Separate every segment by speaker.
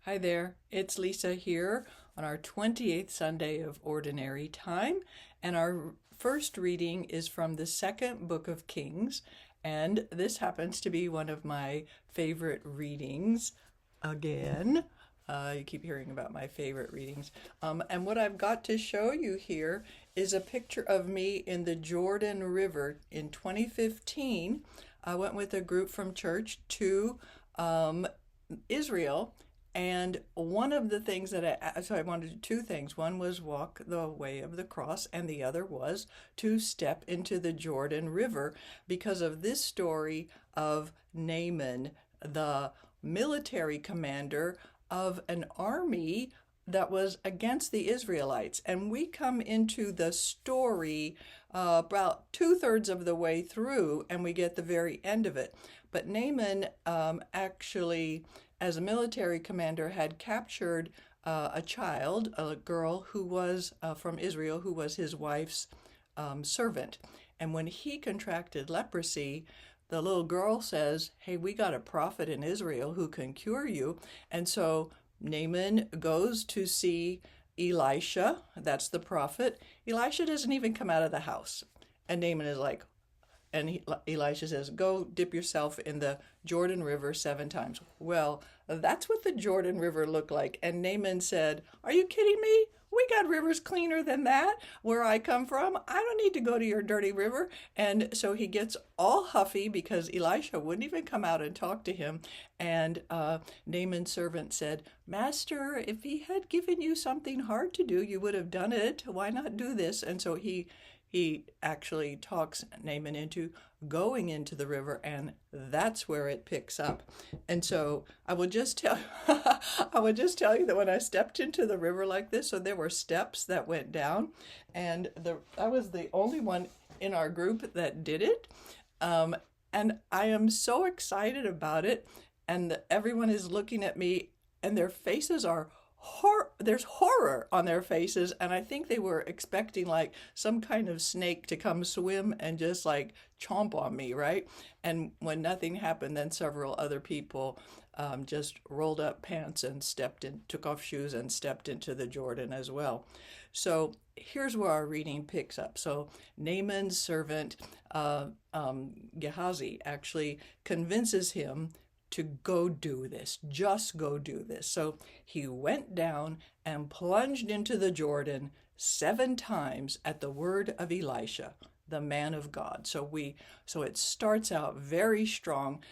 Speaker 1: Hi there, it's Lisa here on our 28th Sunday of Ordinary Time, and our first reading is from the second book of Kings, and this happens to be one of my favorite readings again. You keep hearing about my favorite readings. And what I've got to show you here is a picture of me in the Jordan River in 2015. I went with a group from church to Israel. And one of the things so I wanted to do two things. One was walk the way of the cross, and the other was to step into the Jordan River because of this story of Naaman, the military commander of an army that was against the Israelites. And we come into the story about two-thirds of the way through, and we get the very end of it. But Naaman actually, as a military commander, had captured a child, a girl who was from Israel, who was his wife's servant. And when he contracted leprosy, the little girl says, "Hey, we got a prophet in Israel who can cure you." And so Naaman goes to see Elisha, that's the prophet. Elisha doesn't even come out of the house. And Naaman is like, Elisha says, "Go dip yourself in the Jordan River 7 times. Well, that's what the Jordan River looked like. And Naaman said, "Are you kidding me? We got rivers cleaner than that where I come from. I don't need to go to your dirty river." And so he gets all huffy because Elisha wouldn't even come out and talk to him. And Naaman's servant said, "Master, if he had given you something hard to do, you would have done it. Why not do this?" And so he actually talks Naaman into going into the river, and that's where it picks up. And so I would just tell you that when I stepped into the river like this, so there were steps that went down, and I was the only one in our group that did it. And I am so excited about it, and everyone is looking at me, and their faces are there's horror on their faces, and I think they were expecting like some kind of snake to come swim and just like chomp on me, right? And when nothing happened, then several other people just rolled up pants and took off shoes and stepped into the Jordan as well. So here's where our reading picks up. So Naaman's servant Gehazi actually convinces him to go do this, just go do this. So he went down and plunged into the Jordan 7 times at the word of Elisha, the man of God. So it starts out very strong.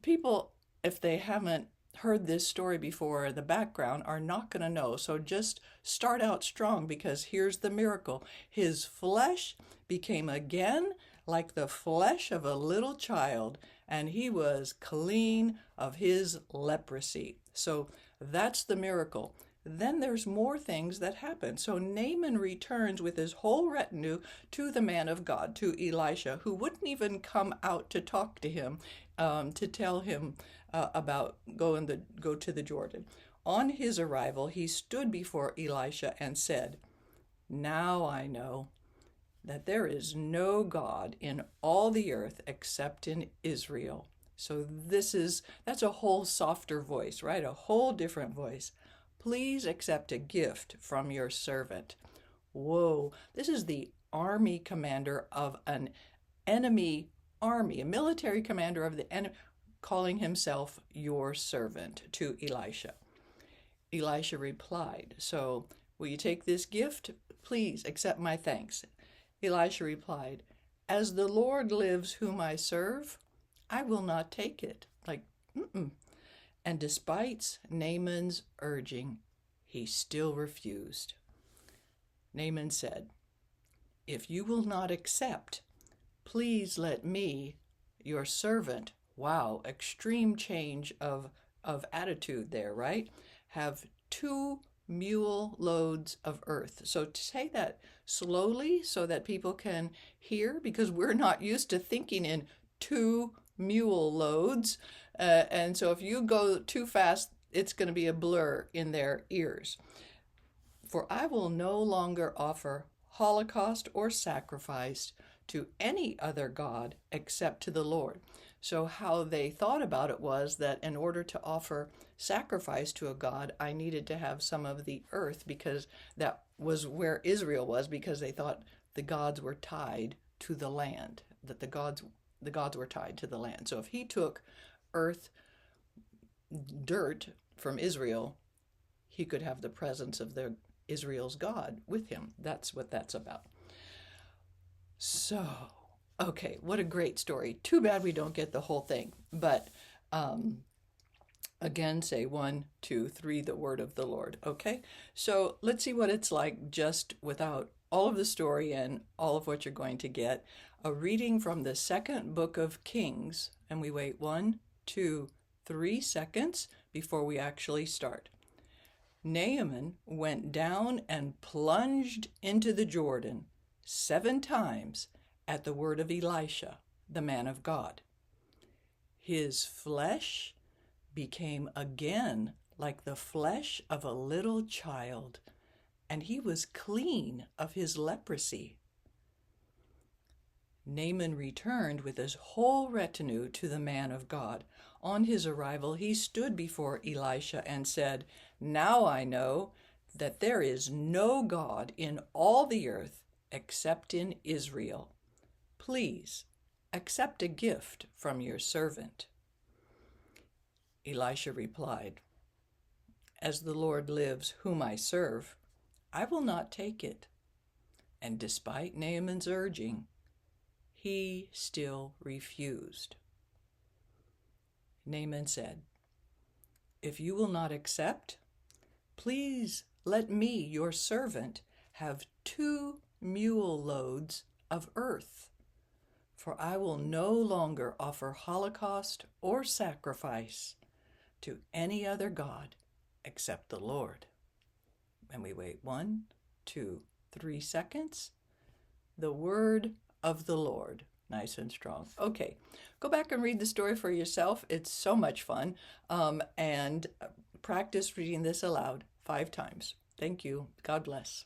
Speaker 1: People, if they haven't heard this story before, the background, are not going to know. So just start out strong, because here's the miracle. His flesh became again like the flesh of a little child, and he was clean of his leprosy. So that's the miracle. Then there's more things that happen. So Naaman returns with his whole retinue to the man of God, to Elisha, who wouldn't even come out to talk to him, to tell him about go to the Jordan. On his arrival, he stood before Elisha and said, "Now I know that there is no God in all the earth except in Israel." So that's a whole softer voice, right? A whole different voice. "Please accept a gift from your servant." Whoa, this is the army commander of an enemy army, a military commander of the enemy, calling himself your servant to Elisha. Elisha replied, "So, will you take this gift? Please accept my thanks." Elisha replied, "As the Lord lives whom I serve, I will not take it." And despite Naaman's urging, he still refused. Naaman said, "If you will not accept, please let me, your servant," wow, extreme change of attitude there, right? "Have 2 mule loads of earth." So to say that slowly so that people can hear, because we're not used to thinking in 2 mule loads. And so if you go too fast, it's going to be a blur in their ears. "For I will no longer offer holocaust or sacrifice to any other God except to the Lord." So how they thought about it was that in order to offer sacrifice to a god, I needed to have some of the earth, because that was where Israel was, because they thought the gods were tied to the land, that the gods were tied to the land. So if he took earth, dirt from Israel, he could have the presence of the Israel's God with him. That's what that's about. So, okay, what a great story. Too bad we don't get the whole thing. But again, say 1, 2, 3, the word of the Lord. Okay, so let's see what it's like just without all of the story and all of what you're going to get. A reading from the second book of Kings, and we wait 1, 2, 3 seconds before we actually start. Naaman went down and plunged into the Jordan 7 times at the word of Elisha, the man of God. His flesh became again like the flesh of a little child, and he was clean of his leprosy. Naaman returned with his whole retinue to the man of God. On his arrival, he stood before Elisha and said, "Now I know that there is no God in all the earth except in Israel. Please accept a gift from your servant." Elisha replied, "As the Lord lives, whom I serve, I will not take it." And despite Naaman's urging, he still refused. Naaman said, "If you will not accept, please let me, your servant, have 2 mule loads of earth, for I will no longer offer holocaust or sacrifice to any other god except the Lord." And we wait 1, 2, 3 seconds. The word of the Lord. Nice and strong. Okay, go back and read the story for yourself. It's so much fun. And practice reading this aloud 5 times. Thank you. God bless.